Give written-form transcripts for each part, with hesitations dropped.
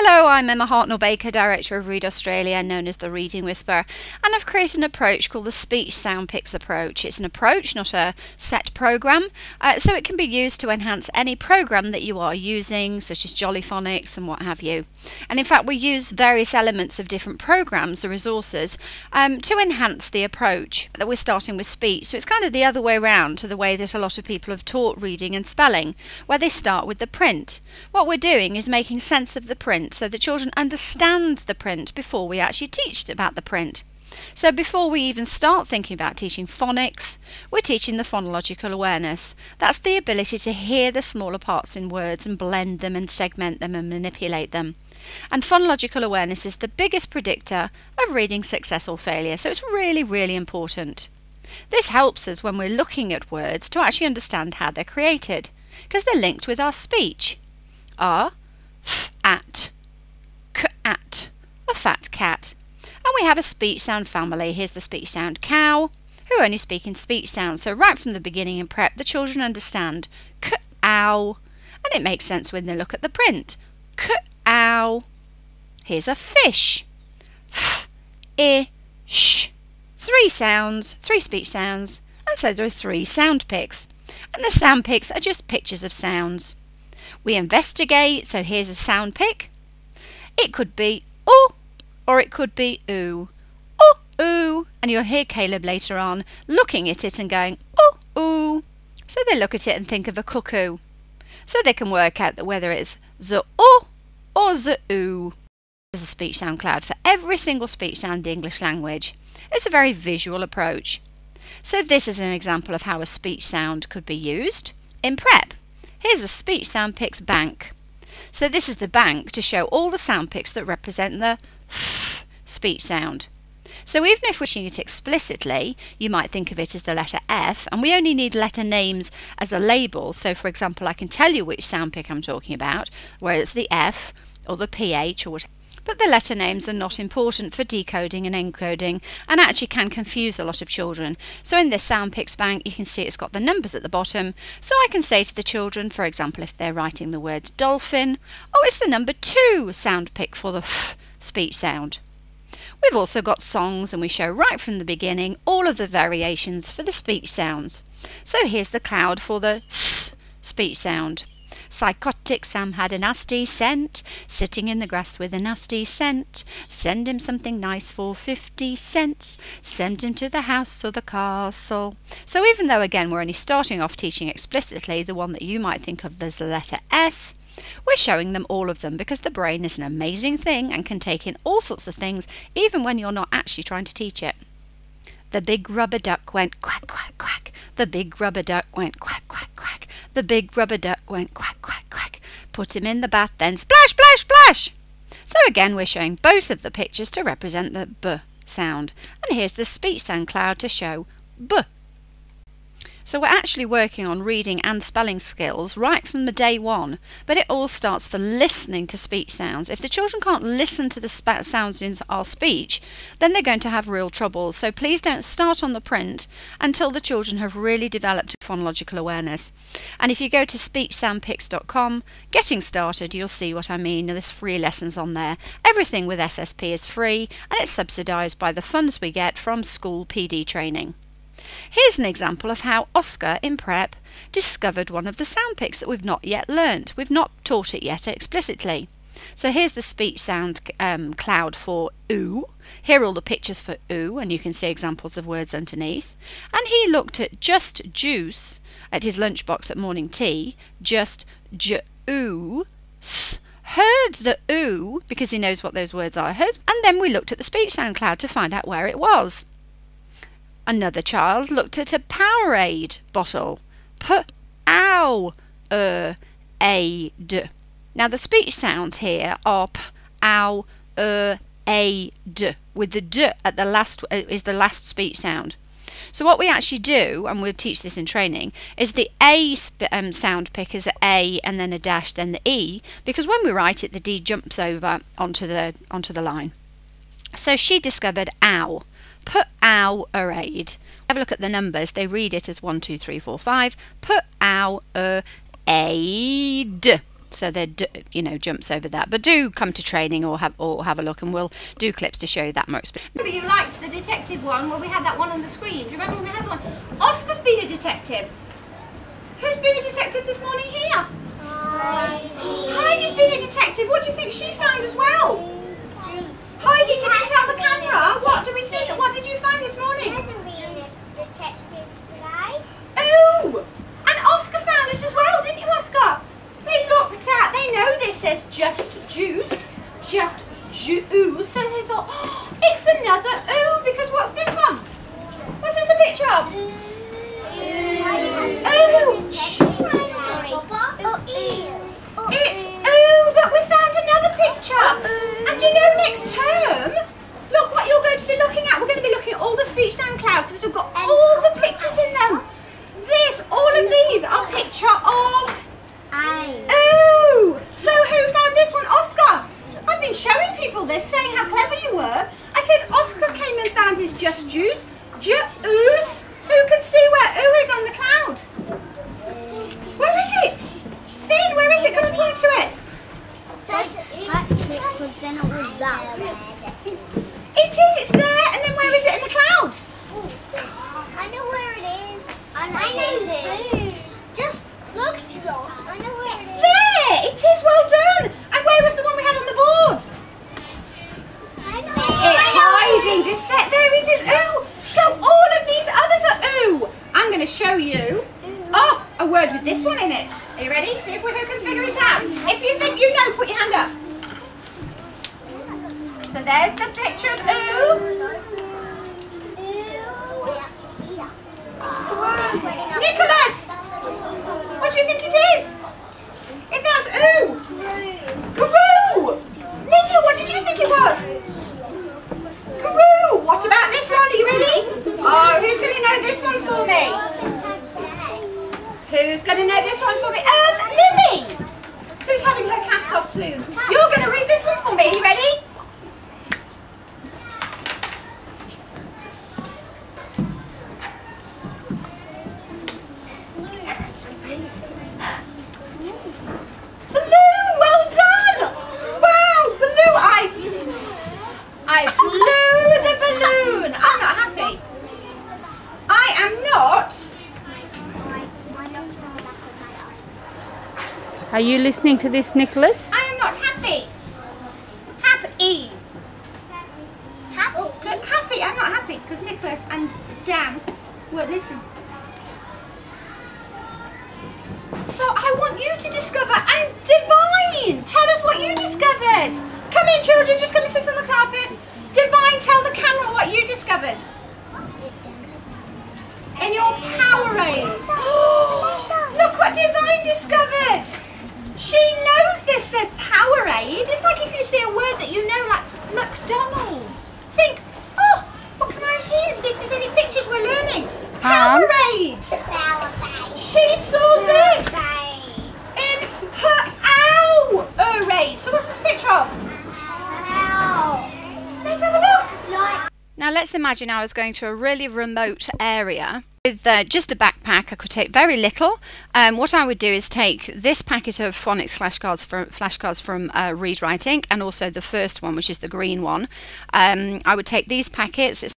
Hello, I'm Emma Hartnell-Baker, Director of Read Australia, known as the Reading Whisperer, and I've created an approach called the Speech Sound Pics approach. It's an approach, not a set program, so it can be used to enhance any program that you are using, such as Jolly Phonics and what have you. And in fact, we use various elements of different programs, the resources, to enhance the approach that we're starting with speech. So it's kind of the other way around to the way that a lot of people have taught reading and spelling, where they start with the print. What we're doing is making sense of the print so the children understand the print before we actually teach about the print. So before we even start thinking about teaching phonics, we're teaching the phonological awareness. That's the ability to hear the smaller parts in words and blend them and segment them and manipulate them. And phonological awareness is the biggest predictor of reading success or failure, so it's really, really important. This helps us when we're looking at words to actually understand how they're created, because they're linked with our speech. At, k-at, a fat cat. And we have a speech sound family. Here's the speech sound cow, who only speak in speech sounds. So right from the beginning in prep, the children understand k-ow, and it makes sense when they look at the print. K-ow. Here's a fish. F-I-sh. Three sounds, three speech sounds, and so there are three sound pics. And the sound pics are just pictures of sounds. We investigate, so here's a sound pic. It could be ooh, or it could be ooh. Ooh, ooh. And you'll hear Caleb later on looking at it and going ooh, ooh. So they look at it and think of a cuckoo. So they can work out that whether it's the ooh or the ooh. There's a speech sound cloud for every single speech sound in the English language. It's a very visual approach. So this is an example of how a speech sound could be used in prep. Here's a speech sound pics bank. So this is the bank to show all the sound pics that represent the f speech sound. So even if we're teaching it explicitly, you might think of it as the letter F, and we only need letter names as a label. So for example, I can tell you which sound pic I'm talking about, where it's the F or the PH or whatever. But the letter names are not important for decoding and encoding, and actually can confuse a lot of children. So in this sound pics bank, you can see it's got the numbers at the bottom. So I can say to the children, for example, if they're writing the word dolphin, oh, it's the number 2 sound pic for the f speech sound. We've also got songs, and we show right from the beginning all of the variations for the speech sounds. So here's the cloud for the s speech sound. Psychotic Sam had a nasty scent, sitting in the grass with a nasty scent. Send him something nice for 50 cents. Send him to the house or the castle. So even though, again, we're only starting off teaching explicitly, the one that you might think of as the letter S, we're showing them all of them because the brain is an amazing thing and can take in all sorts of things, even when you're not actually trying to teach it. The big rubber duck went quack, quack, quack. The big rubber duck went quack, quack, quack. The big rubber duck went quack, quack, quack. Put him in the bath, then splash, splash, splash. So again, we're showing both of the pictures to represent the B sound. And here's the speech sound cloud to show B. So we're actually working on reading and spelling skills right from the day one, but it all starts for listening to speech sounds. If the children can't listen to the sounds in our speech, then they're going to have real trouble. So please don't start on the print until the children have really developed phonological awareness. And if you go to speechsoundpics.com, getting started, you'll see what I mean. There's free lessons on there. Everything with SSP is free, and it's subsidised by the funds we get from school PD training. Here's an example of how Oscar in prep discovered one of the sound pics that we've not yet learnt. We've not taught it yet explicitly. So here's the speech sound cloud for ooh. Here are all the pictures for ooh, and you can see examples of words underneath. And he looked at just juice at his lunchbox at morning tea, just j-ooh, heard the ooh because he knows what those words are, heard, and then we looked at the speech sound cloud to find out where it was. Another child looked at a Powerade bottle. P-ow-a-d. Now the speech sounds here are p-ow-a-d, with the d at the last is the last speech sound. So what we actually do, and we'll teach this in training, is the A sound pick is A and then a dash, then the E, because when we write it, the D jumps over onto the line. So she discovered ow. P-ow-a-d. Have a look at the numbers. They read it as 1, 2, 3, 4, 5. P-ow-a-d. so that you know, jumps over that. But do come to training or have a look, and we'll do clips to show you that more experience. But you liked the detective one where we had that one on the screen. Do you remember when we had one? Oscar's been a detective. Who's been a detective this morning here? Heidi's been a detective. What do you think she found as well? Heidi, can you tell the camera? What do we see? What did you find this morning? Oh! And Oscar found it as well, didn't you, Oscar? They looked at, they know this says just juice, just juice, so they thought, oh, it's another ooh, because what's this one? What's this a picture of? Ooch! It's ooh, but we found another picture. And you know, next term, look what you're going to be looking at. We're going to be looking at all the speech sound clouds. So we've got all the pictures in them. All of these are picture of ooh. So who found this one? Oscar. I've been showing people this, saying how clever you were. I said Oscar came and found his just juice. Juice. Who can see where ooh is on the cloud? Where is it? Finn, where is it? Come and point to it. It is, it's there, and then where is it in the cloud? I know where it is. I know too. Just look, Josh. I know where it is. There, it is, well done. And where was the one we had on the board? I know. It's hiding just there. There it is, ooh. So all of these others are ooh. I'm going to show you, oh, a word with this one in it. Are you ready? See if we can figure it out. If you think you know, put your hand up. So there's the picture of ooh. Nicholas! What do you think it is? If that's ooh! Guru! Lydia, what did you think it was? Guru! What about this one? Are you ready? Oh, who's going to know this one for me? Who's going to know this one for me? Lily! Who's having her cast off soon? You're going to read this one for me. Are you ready? I blew the balloon. I'm not happy. I am not. Are you listening to this, Nicholas? I am not happy. Happy. Happy. I'm not happy because Nicholas and Dan won't listen. So I want you to discover, and Divine, tell us what you discovered. Come in, children, just come and sit on the carpet. Divine, tell the camera what you discovered. In your Powerade. Look what Divine discovered. She knows this says Powerade. It's like if you see a word that you know, like McDonald's. Think, oh, what can I hear? See if there's any pictures we're learning. Powerade. She saw this in her Powerade. So what's this picture of? Let's have a look. Now let's imagine I was going to a really remote area with just a backpack. I could take very little. What I would do is take this packet of phonics flashcards from Read Writing, and also the first one, which is the green one. I would take these packets. It's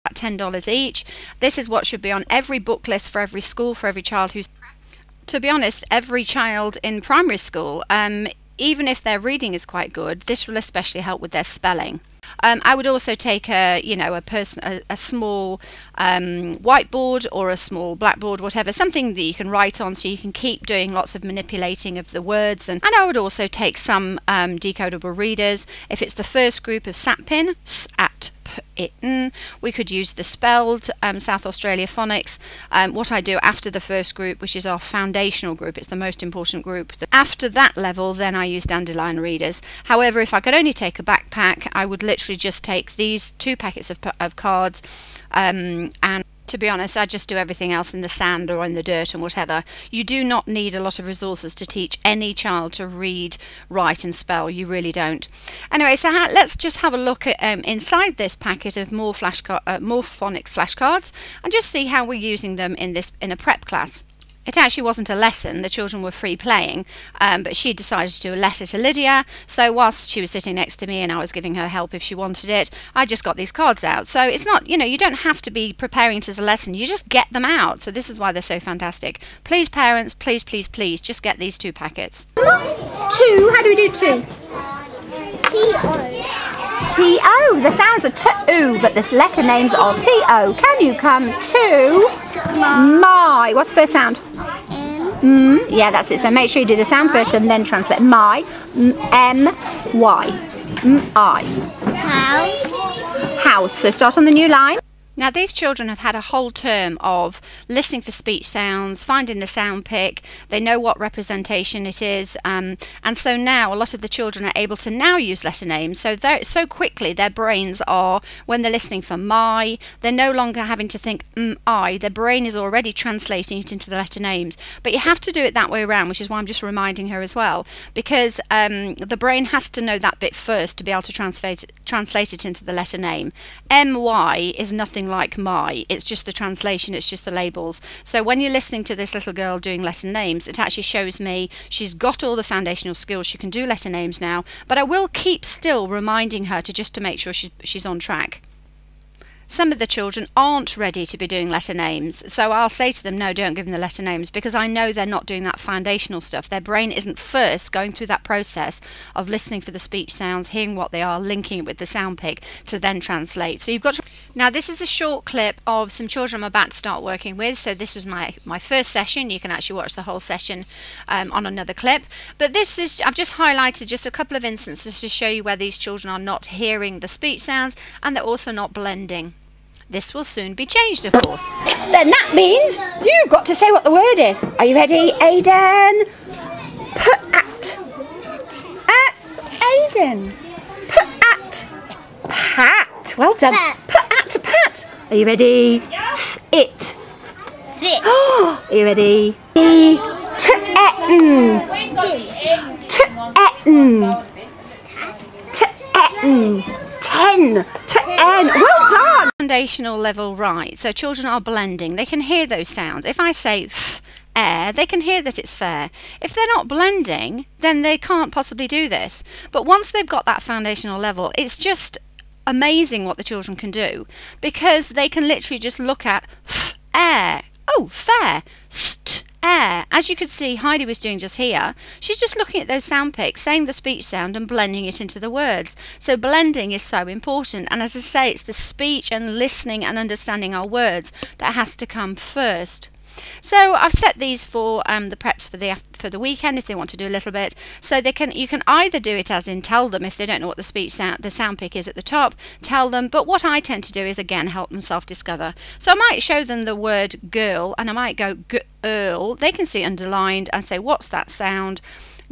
about $10 each. This is what should be on every book list for every school, for every child who's, to be honest, every child in primary school. Even if their reading is quite good, this will especially help with their spelling. I would also take a small whiteboard or a small blackboard, whatever, something that you can write on so you can keep doing lots of manipulating of the words. And I would also take some decodable readers. If it's the first group of SATPIN, we could use the spelled South Australia phonics. What I do after the first group, which is our foundational group, it's the most important group. After that level, then I use dandelion readers. However, if I could only take a backpack, I would literally just take these 2 packets of cards, and to be honest, I just do everything else in the sand or in the dirt and whatever. You do not need a lot of resources to teach any child to read, write and spell. You really don't. Anyway, so let's just have a look at inside this packet of more phonics flashcards and just see how we're using them in a prep class. It actually wasn't a lesson, the children were free playing, but she decided to do a letter to Lydia, so whilst she was sitting next to me and I was giving her help if she wanted it, I just got these cards out. So it's not, you don't have to be preparing it as a lesson, you just get them out. So this is why they're so fantastic. Please parents, please, please, please, just get these 2 packets. 2, how do we do 2? T-O, the sounds are T-O, but the letter names are T-O. Can you come to my? What's the first sound? Yeah, that's it. So make sure you do the sound first and then translate. My, M-Y, M-I. House. So start on the new line. Now these children have had a whole term of listening for speech sounds, finding the sound pick, they know what representation it is, and so now a lot of the children are able to now use letter names, so quickly their brains are, when they're listening for my, they're no longer having to think I, their brain is already translating it into the letter names. But you have to do it that way around, which is why I'm just reminding her as well, because the brain has to know that bit first to be able to translate it into the letter name. My is nothing like my, it's just the translation, it's just the labels. So when you're listening to this little girl doing letter names, it actually shows me she's got all the foundational skills, she can do letter names now, but I will keep still reminding her to make sure she's on track. Some of the children aren't ready to be doing letter names, so I'll say to them, no, don't give them the letter names, because I know they're not doing that foundational stuff. Their brain isn't first going through that process of listening for the speech sounds, hearing what they are, linking it with the sound pick to then translate. So you've got to... Now this is a short clip of some children I'm about to start working with, so this was my first session. You can actually watch the whole session on another clip, but this is, I've just highlighted just a couple of instances to show you where these children are not hearing the speech sounds and they're also not blending. This will soon be changed, of course. Then that means you've got to say what the word is. Are you ready, Aiden? Pat. Aiden. Pat. Well done. Pat. Are you ready? Sit. Are you ready? Ten. Well done. Foundational level right, so children are blending, they can hear those sounds. If I say air, they can hear that it's fair. If they're not blending, then they can't possibly do this. But once they've got that foundational level, it's just amazing what the children can do, because they can literally just look at air, oh fair, air. As you could see Heidi was doing just here, she's just looking at those sound picks, saying the speech sound and blending it into the words. So blending is so important, and as I say, it's the speech and listening and understanding our words that has to come first. So I've set these for the preps for the weekend if they want to do a little bit. So you can either do it as in tell them if they don't know what the sound pick is at the top, tell them. But what I tend to do is again help them self-discover. So I might show them the word girl and I might go girl. They can see underlined and say what's that sound?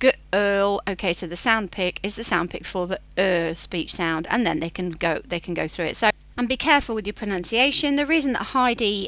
Girl. Okay, so the sound pick is the sound pick for the speech sound, and then they can go through it. So. And be careful with your pronunciation. The reason that Heidi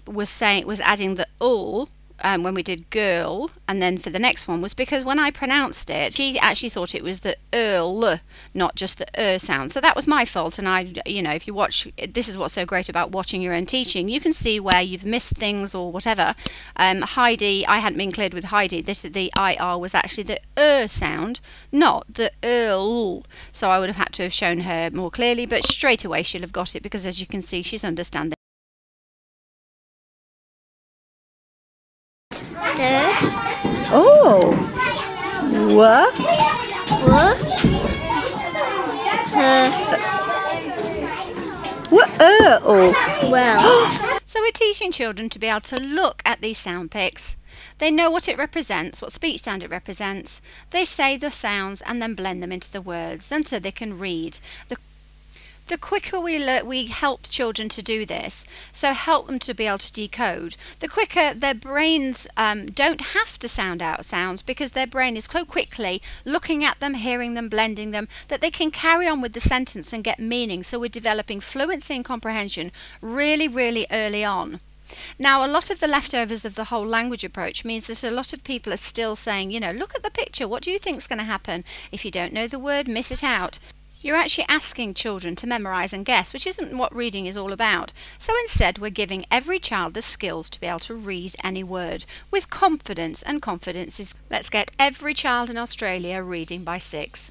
was adding the ul when we did girl, and then for the next one, was because when I pronounced it, she actually thought it was the l, not just the sound. So that was my fault. And if you watch, this is what's so great about watching your own teaching. You can see where you've missed things or whatever. Heidi, I hadn't been cleared with Heidi. The IR was actually the sound, not the l. So I would have had to have shown her more clearly, but straight away she'll have got it, because as you can see, she's understanding. Third. Oh. What? Well. So we're teaching children to be able to look at these sound picks. They know what it represents, what speech sound it represents. They say the sounds and then blend them into the words, and so they can read. The quicker we help children to do this, so help them to be able to decode, the quicker their brains don't have to sound out sounds, because their brain is so quickly looking at them, hearing them, blending them, that they can carry on with the sentence and get meaning. So we're developing fluency and comprehension really, really early on. Now, a lot of the leftovers of the whole language approach means that a lot of people are still saying, look at the picture, what do you think is going to happen? If you don't know the word, miss it out. You're actually asking children to memorise and guess, which isn't what reading is all about. So instead, we're giving every child the skills to be able to read any word with confidence, and confidence is let's get every child in Australia reading by 6.